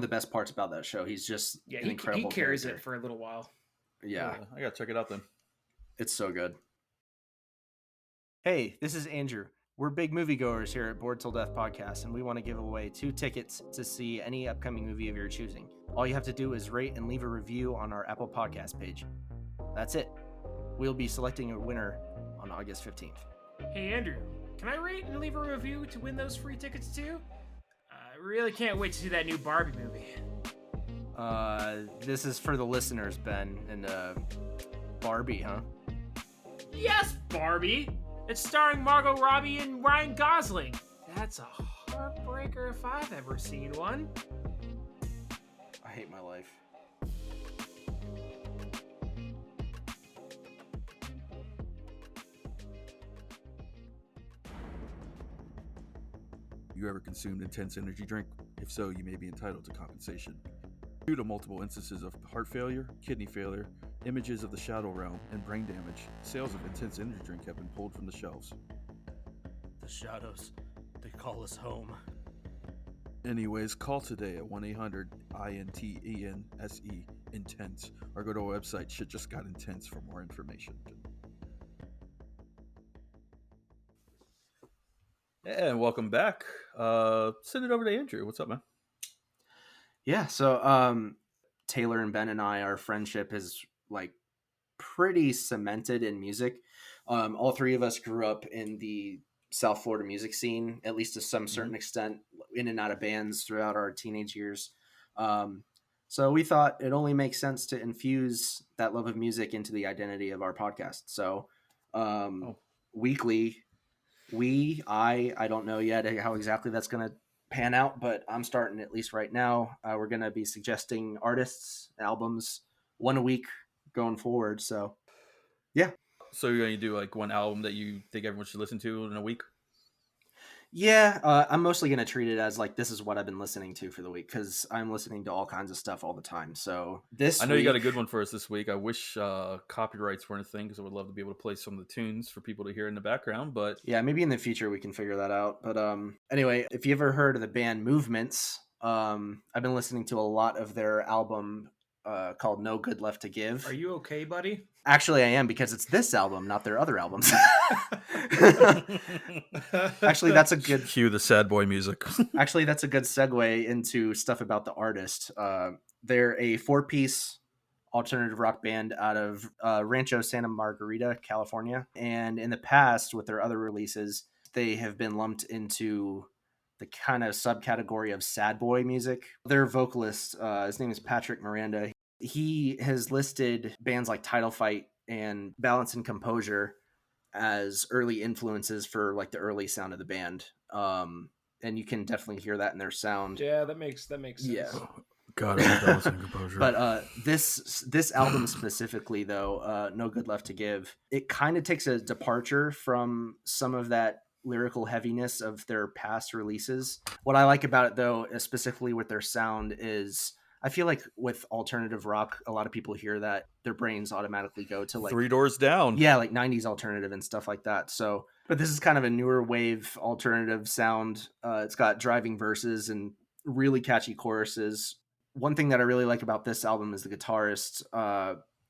Speaker 4: best parts about that show. He's just an incredible.
Speaker 6: He carries
Speaker 4: character.
Speaker 6: it for a little while.
Speaker 4: Yeah,
Speaker 1: I gotta check it out then.
Speaker 4: It's so good. Hey, this is Andrew. We're big moviegoers here at Bored Till Death Podcast, and we want to give away 2 tickets to see any upcoming movie of your choosing. All you have to do is rate and leave a review on our Apple Podcast page. That's it. We'll be selecting a winner on August 15th.
Speaker 6: Hey, Andrew, can I rate and leave a review to win those free tickets too? I really can't wait to see that new Barbie movie.
Speaker 4: This is for the listeners, Ben, and Barbie, huh?
Speaker 6: Yes, Barbie! It's starring Margot Robbie and Ryan Gosling. That's a heartbreaker if I've ever seen one.
Speaker 4: I hate my life.
Speaker 1: You ever consumed intense energy drink? If so, you may be entitled to compensation. Due to multiple instances of heart failure, kidney failure, images of the shadow realm, and brain damage, sales of intense energy drink have been pulled from the shelves.
Speaker 9: The shadows, they call us home.
Speaker 1: Anyways, call today at 1-800-INTENSE intense, or go to our website Shit Just Got Intense for more information. And welcome back. Send it over to Andrew. What's up, man?
Speaker 4: Yeah, so Taylor and Ben and I, our friendship is like pretty cemented in music. All 3 of us grew up in the South Florida music scene, at least to some certain extent, in and out of bands throughout our teenage years. So we thought it only makes sense to infuse that love of music into the identity of our podcast. So weekly, I don't know yet how exactly that's going to pan out, but I'm starting at least right now. We're going to be suggesting artists, albums, 1 a week going forward. So yeah.
Speaker 1: So you're going to do like one album that you think everyone should listen to in a week?
Speaker 4: Yeah, I'm mostly going to treat it as like, this is what I've been listening to for the week, because I'm listening to all kinds of stuff all the time. So
Speaker 1: I know you got a good one for us this week. I wish copyrights weren't a thing, because I would love to be able to play some of the tunes for people to hear in the background. But
Speaker 4: yeah, maybe in the future we can figure that out. But anyway, if you ever heard of the band Movements, I've been listening to a lot of their album called No Good Left to Give.
Speaker 6: Are you okay, buddy?
Speaker 4: Actually, I am, because it's this album, not their other albums. Actually, that's a good...
Speaker 1: Cue the sad boy music.
Speaker 4: Actually, that's a good segue into stuff about the artist. They're a 4-piece alternative rock band out of Rancho Santa Margarita, California. And in the past, with their other releases, they have been lumped into the kind of subcategory of sad boy music. Their vocalist, his name is Patrick Miranda. He has listed bands like Title Fight and Balance and Composure as early influences for like the early sound of the band. And you can definitely hear that in their sound.
Speaker 6: Yeah, that makes sense.
Speaker 4: Yeah.
Speaker 1: God, I love Balance and Composure.
Speaker 4: But this album specifically, though, No Good Left to Give, it kind of takes a departure from some of that lyrical heaviness of their past releases. What I like about it, though, specifically with their sound, is I feel like with alternative rock, a lot of people hear that their brains automatically go to like
Speaker 1: Three Doors Down.
Speaker 4: Yeah, like 90s alternative and stuff like that. So, but this is kind of a newer wave alternative sound. It's got driving verses and really catchy choruses. One thing that I really like about this album is the guitarist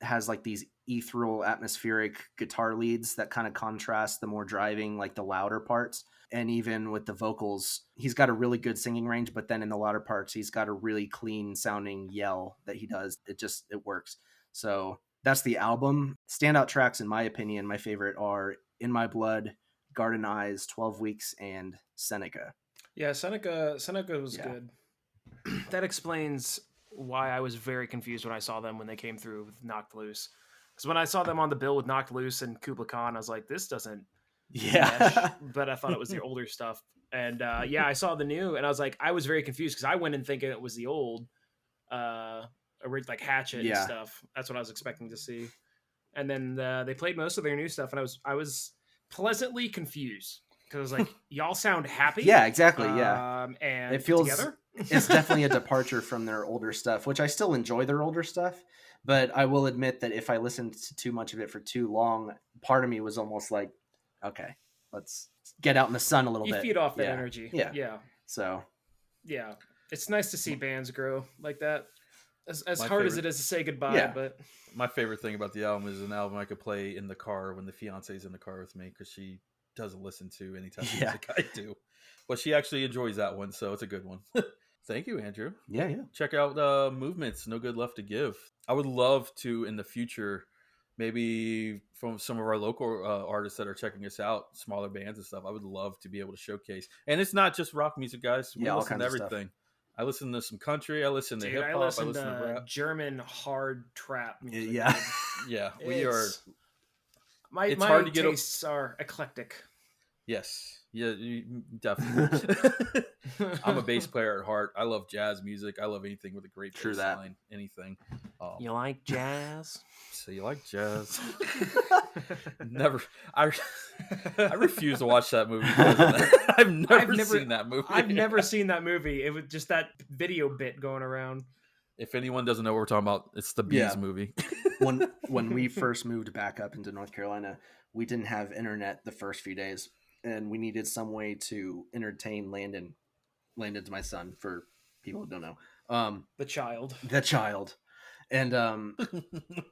Speaker 4: has like these ethereal, atmospheric guitar leads that kind of contrast the more driving, like the louder parts. And even with the vocals, he's got a really good singing range, but then in the louder parts, he's got a really clean sounding yell that he does. It works. So that's the album. Standout tracks, in my opinion, my favorite are In My Blood, Garden Eyes, 12 Weeks, and Seneca.
Speaker 6: Yeah, Seneca was good. That explains why I was very confused when I saw them when they came through with Knocked Loose. Because when I saw them on the bill with Knocked Loose and Kubla Khan, I was like, this doesn't mesh. But I thought it was the older stuff. And I saw the new, and I was very confused because I went in thinking it was the old like Hatchet and stuff. That's what I was expecting to see. And then they played most of their new stuff, and I was pleasantly confused because I was like, y'all sound happy.
Speaker 4: Yeah, exactly.
Speaker 6: And
Speaker 4: it feels
Speaker 6: together.
Speaker 4: It's definitely a departure from their older stuff, which I still enjoy their older stuff. But I will admit that if I listened to too much of it for too long, part of me was almost like, okay, let's get out in the sun a little bit.
Speaker 6: You feed off that energy.
Speaker 4: Yeah. So,
Speaker 6: yeah, it's nice to see bands grow like that. As hard
Speaker 1: favorite,
Speaker 6: as it is to say goodbye, but
Speaker 1: my favorite thing about the album is an album I could play in the car when the fiance's in the car with me, because she doesn't listen to any type of music I do, but she actually enjoys that one, so it's a good one. Thank you, Andrew.
Speaker 4: Yeah.
Speaker 1: Check out Movements, No Good Left to Give. I would love to, in the future, maybe from some of our local artists that are checking us out, smaller bands and stuff, I would love to be able to showcase. And it's not just rock music, guys. We listen to everything. I listen to some country. I listen to hip hop. I listen to rap.
Speaker 6: German hard trap music.
Speaker 1: Yeah. We are.
Speaker 6: My
Speaker 1: hard to
Speaker 6: tastes are eclectic.
Speaker 1: Yes. Yeah, definitely. I'm a bass player at heart. I love jazz music. I love anything with a great bass line. Anything.
Speaker 7: You like jazz?
Speaker 1: So you like jazz? Never. I refuse to watch that movie. I've never seen that movie.
Speaker 6: I've never seen that movie. It was just that video bit going around.
Speaker 1: If anyone doesn't know what we're talking about, it's the Bees movie.
Speaker 4: when we first moved back up into North Carolina, we didn't have internet the first few days, and we needed some way to entertain Landon. Landon's my son, for people who don't know.
Speaker 6: The child. And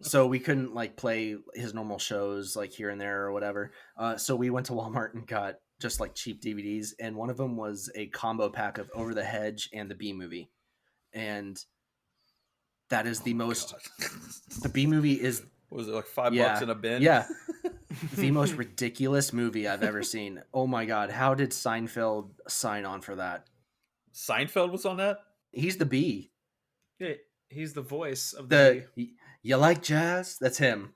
Speaker 4: so we couldn't like play his normal shows like here and there or whatever. So we went to Walmart and got just like cheap DVDs, and one of them was a combo pack of Over the Hedge and the Bee Movie. And that is the most the Bee Movie is,
Speaker 1: was it like $5 in a bin?
Speaker 4: Yeah. The most ridiculous movie I've ever seen. Oh my god, how did Seinfeld sign on for that?
Speaker 1: Seinfeld was on that?
Speaker 4: He's the Bee.
Speaker 6: Yeah, he's the voice of the Bee.
Speaker 4: You like jazz? That's him.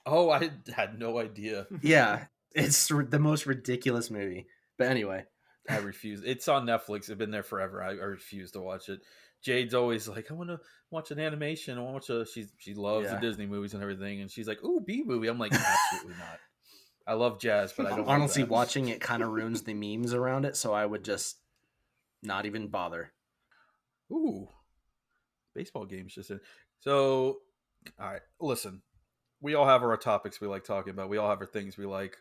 Speaker 1: Oh, I had no idea.
Speaker 4: Yeah, it's the most ridiculous movie. But anyway,
Speaker 1: I refuse. It's on Netflix. It's been there forever. I refuse to watch it. Jade's always like, I want to watch an animation. I want to watch she loves the Disney movies and everything. And she's like, ooh, Bee Movie. I'm like, absolutely not. I love jazz, but I don't.
Speaker 4: Honestly, watching it kind of ruins the memes around it. So I would just not even bother.
Speaker 1: Ooh, baseball games just in. So, all right, listen. We all have our topics we like talking about. We all have our things we like.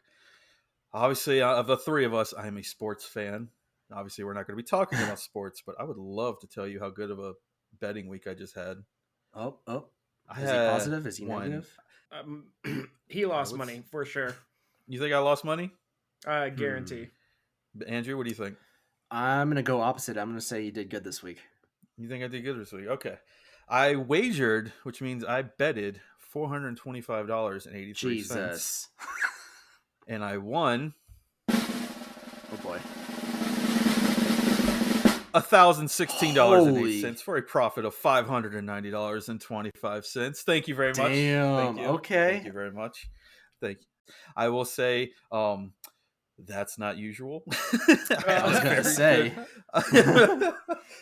Speaker 1: Obviously, of the three of us, I am a sports fan. Obviously, we're not going to be talking about sports, but I would love to tell you how good of a betting week I just had.
Speaker 4: Oh. Is he positive? Is he negative?
Speaker 6: He lost money, for sure.
Speaker 1: You think I lost money?
Speaker 6: I guarantee.
Speaker 1: Andrew, what do you think?
Speaker 4: I'm going to go opposite. I'm going to say you did good this week.
Speaker 1: You think I did good this week? Okay. I wagered, which means I betted $425.83.
Speaker 4: Jesus.
Speaker 1: And I won.
Speaker 4: Oh boy.
Speaker 1: $1,016.08 for a profit of $590.25. Thank you very much.
Speaker 4: Damn.
Speaker 1: Thank you.
Speaker 4: Okay.
Speaker 1: Thank you very much. Thank you. I will say, that's not usual.
Speaker 4: I was gonna say.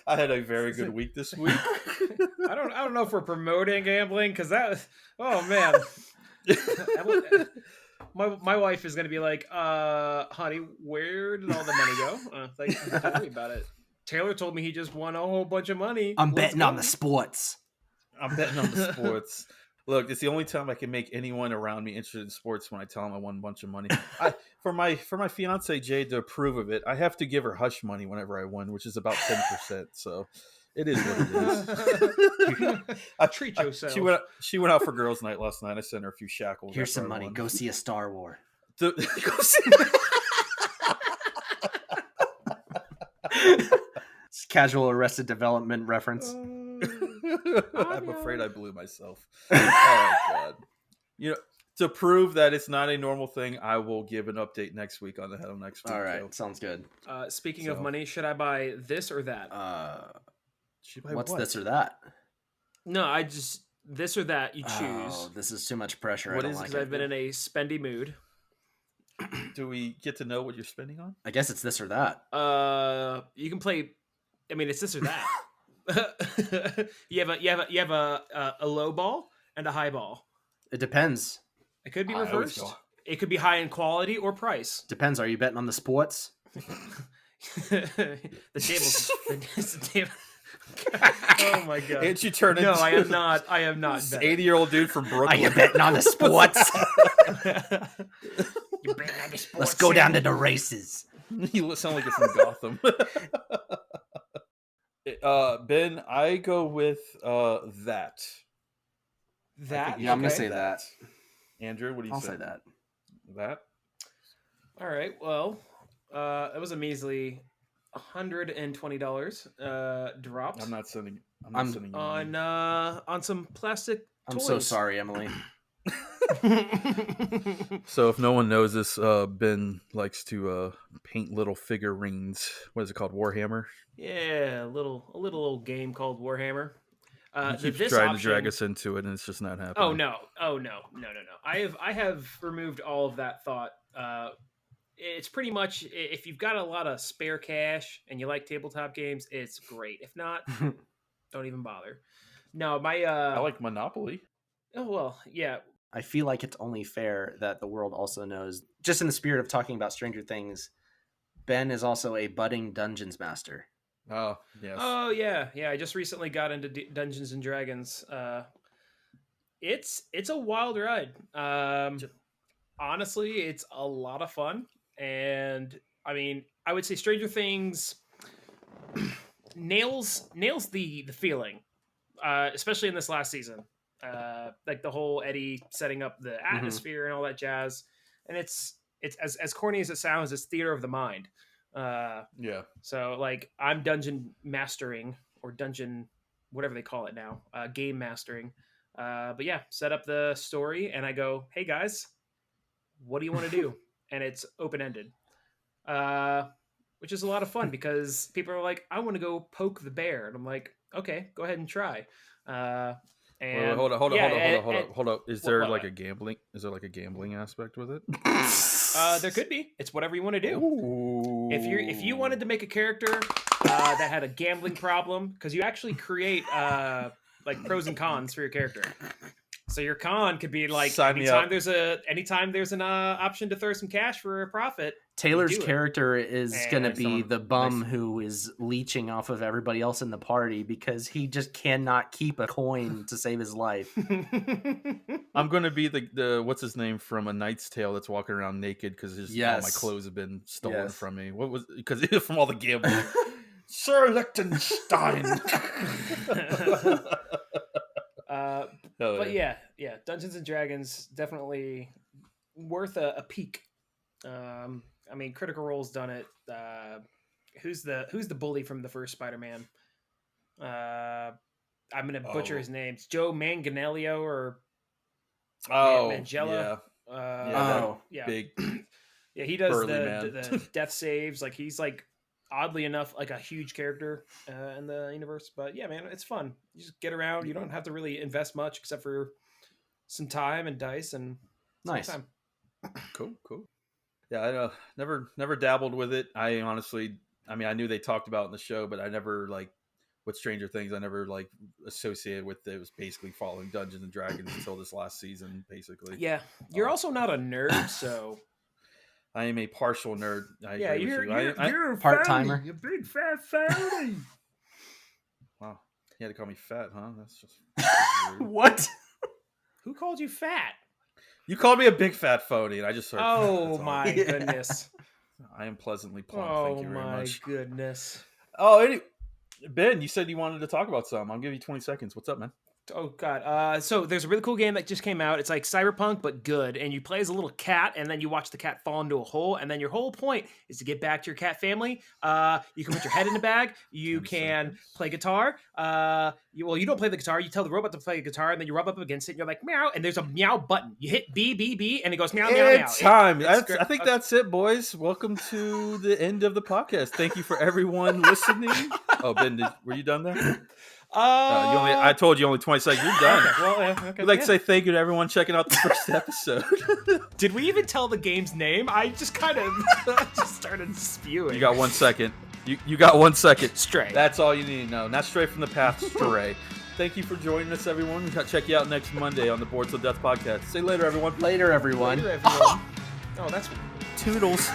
Speaker 1: I had a very good week this week.
Speaker 6: I don't know if we're promoting gambling, because that. Oh man. My wife is gonna be like, honey, where did all the money go? Like, don't worry about it. Taylor told me he just won a whole bunch of money.
Speaker 4: I'm
Speaker 6: Let's
Speaker 4: betting on
Speaker 6: go."
Speaker 4: the sports.
Speaker 1: I'm betting on the sports. Look, it's the only time I can make anyone around me interested in sports when I tell them I won a bunch of money. For my fiance Jade to approve of it, I have to give her hush money whenever I win, which is about 10%. So it is what it is.
Speaker 6: Treat yourself.
Speaker 1: She went out for girls' night last night. I sent her a few shackles.
Speaker 4: Here's
Speaker 1: after
Speaker 4: some
Speaker 1: I
Speaker 4: money.
Speaker 1: won.
Speaker 4: Go see a Star Wars.
Speaker 1: Go see.
Speaker 4: It's casual Arrested Development reference.
Speaker 1: I'm afraid I blew myself. Oh God! You know, to prove that it's not a normal thing, I will give an update next week on the Head of Next Week.
Speaker 4: All right,
Speaker 1: show.
Speaker 4: sounds good.
Speaker 6: Speaking of money, should I buy this or that?
Speaker 4: What's this or that?
Speaker 6: No, I just this or that. You choose.
Speaker 4: Oh, this is too much pressure.
Speaker 6: What
Speaker 4: I
Speaker 6: is
Speaker 4: don't
Speaker 6: because
Speaker 4: like it.
Speaker 6: I've been in a spendy mood.
Speaker 1: Do we get to know what you're spending on?
Speaker 4: I guess it's this or that.
Speaker 6: You can play. I mean, it's this or that. you have a low ball and a high ball.
Speaker 4: It depends.
Speaker 6: It could be reversed. It could be high in quality or price.
Speaker 4: Depends. Are you betting on the sports?
Speaker 6: The table. Oh my God!
Speaker 1: Ain't you turn
Speaker 6: No,
Speaker 1: into
Speaker 6: I am not. I am not.
Speaker 1: 80-year-old dude from Brooklyn.
Speaker 4: Are you betting on the sports?
Speaker 6: You betting on the sports?
Speaker 4: Let's go down to the races.
Speaker 1: You sound like you're from Gotham. Ben, I go with that.
Speaker 6: That?
Speaker 4: Yeah, I'm gonna say that.
Speaker 1: Andrew, what do you
Speaker 4: I'll
Speaker 1: say?
Speaker 4: say that.
Speaker 1: That?
Speaker 6: All right. Well, it was a measly $120 dropped.
Speaker 1: I'm not sending you
Speaker 6: on some plastic
Speaker 4: I'm
Speaker 6: toys.
Speaker 4: so sorry, Emily.
Speaker 1: So if no one knows this, Ben likes to paint little figurines. What is it called? Warhammer?
Speaker 6: Yeah, a little old game called Warhammer.
Speaker 1: He keeps trying to drag us into it, and it's just not happening.
Speaker 6: Oh no! I have removed all of that thought. It's pretty much if you've got a lot of spare cash and you like tabletop games, it's great. If not, don't even bother. No,
Speaker 1: I like Monopoly.
Speaker 6: Oh well, yeah.
Speaker 4: I feel like it's only fair that the world also knows, just in the spirit of talking about Stranger Things, Ben is also a budding Dungeons Master.
Speaker 1: Oh, yes.
Speaker 6: Oh, yeah. I just recently got into Dungeons and Dragons. It's a wild ride. Honestly, it's a lot of fun. And, I mean, I would say Stranger Things nails the feeling, especially in this last season. Like the whole Eddie setting up the atmosphere and all that jazz. And it's as corny as it sounds, it's theater of the mind.
Speaker 1: Yeah.
Speaker 6: So like I'm dungeon mastering or dungeon, whatever they call it now, game mastering. But yeah, set up the story and I go, hey guys, what do you want to do? And it's open-ended, which is a lot of fun because people are like, I want to go poke the bear. And I'm like, okay, go ahead and try. And
Speaker 1: hold up. Is there
Speaker 6: what?
Speaker 1: a gambling? Is there like a gambling aspect with it?
Speaker 6: There could be. It's whatever you want to do.
Speaker 1: Ooh.
Speaker 6: If you wanted to make a character that had a gambling problem, because you actually create like pros and cons for your character. So your con could be like anytime there's an option to throw some cash for a profit.
Speaker 4: Taylor's character is going to be the bum
Speaker 1: nice.
Speaker 4: who is leeching off of everybody else in the party because he just cannot keep a coin to save his life.
Speaker 1: I'm going to be the what's his name from A Knight's Tale that's walking around naked because all my clothes have been stolen from me. What was because from all the gambling? Sir Liechtenstein.
Speaker 6: But yeah, Dungeons and Dragons definitely worth a peek. I mean, Critical Role's done it. Who's the bully from the first Spider-Man? I'm gonna butcher his name. It's Joe Manganiello or Mangella.
Speaker 1: Big.
Speaker 6: Yeah, he does
Speaker 1: man.
Speaker 6: the death saves. Like he's like oddly enough like a huge character in the universe. But yeah, man, it's fun. You just get around. You don't have to really invest much except for some time and dice and
Speaker 4: nice
Speaker 6: time.
Speaker 1: Cool. Yeah, I never dabbled with it. I honestly, I mean, I knew they talked about it in the show, but I never like with Stranger Things. I never like associated with it was basically following Dungeons and Dragons until this last season, basically.
Speaker 6: Yeah, you're also not a nerd, so
Speaker 1: I am a partial nerd. I
Speaker 6: yeah,
Speaker 1: agree with you.
Speaker 4: You're a part-timer.
Speaker 3: You big fat phony.
Speaker 1: Wow, you had to call me fat, huh? That's just weird.
Speaker 4: What?
Speaker 6: who called you fat?
Speaker 1: You called me a big fat phony, and I just heard.
Speaker 6: Oh
Speaker 1: that's all.
Speaker 6: my
Speaker 4: Yeah.
Speaker 6: goodness!
Speaker 1: I am pleasantly plump.
Speaker 6: Oh
Speaker 1: Thank you very
Speaker 6: my
Speaker 1: much.
Speaker 6: goodness!
Speaker 1: Oh, Ben, you said you wanted to talk about something. I'll give you 20 seconds. What's up, man?
Speaker 6: Oh god. So there's a really cool game that just came out. It's like Cyberpunk but good, and you play as a little cat, and then you watch the cat fall into a hole, and then your whole point is to get back to your cat family. You can put your head in the bag. You can play guitar. You don't play the guitar. You tell the robot to play a guitar, and then you rub up against it. And you're like meow, and there's a meow button. You hit B B B, and it goes meow meow meow.
Speaker 1: It's time.
Speaker 6: It's great.
Speaker 1: I think that's it, boys. Welcome to the end of the podcast. Thank you for everyone listening. Oh, Ben, were you done there? I told you only 20 seconds. You're done.
Speaker 6: Okay, well, yeah, okay,
Speaker 1: We'd like to say thank you to everyone checking out the first episode.
Speaker 6: Did we even tell the game's name? I just kind of just started spewing.
Speaker 1: You got 1 second. You got 1 second.
Speaker 6: Stray.
Speaker 1: That's all you need to know. Not Stray from the Path, Stray. Thank you for joining us, everyone. We'll check you out next Monday on the Boards of Death podcast. Say later, everyone.
Speaker 4: Later, everyone.
Speaker 6: Later, everyone. Oh, that's
Speaker 1: Toodles.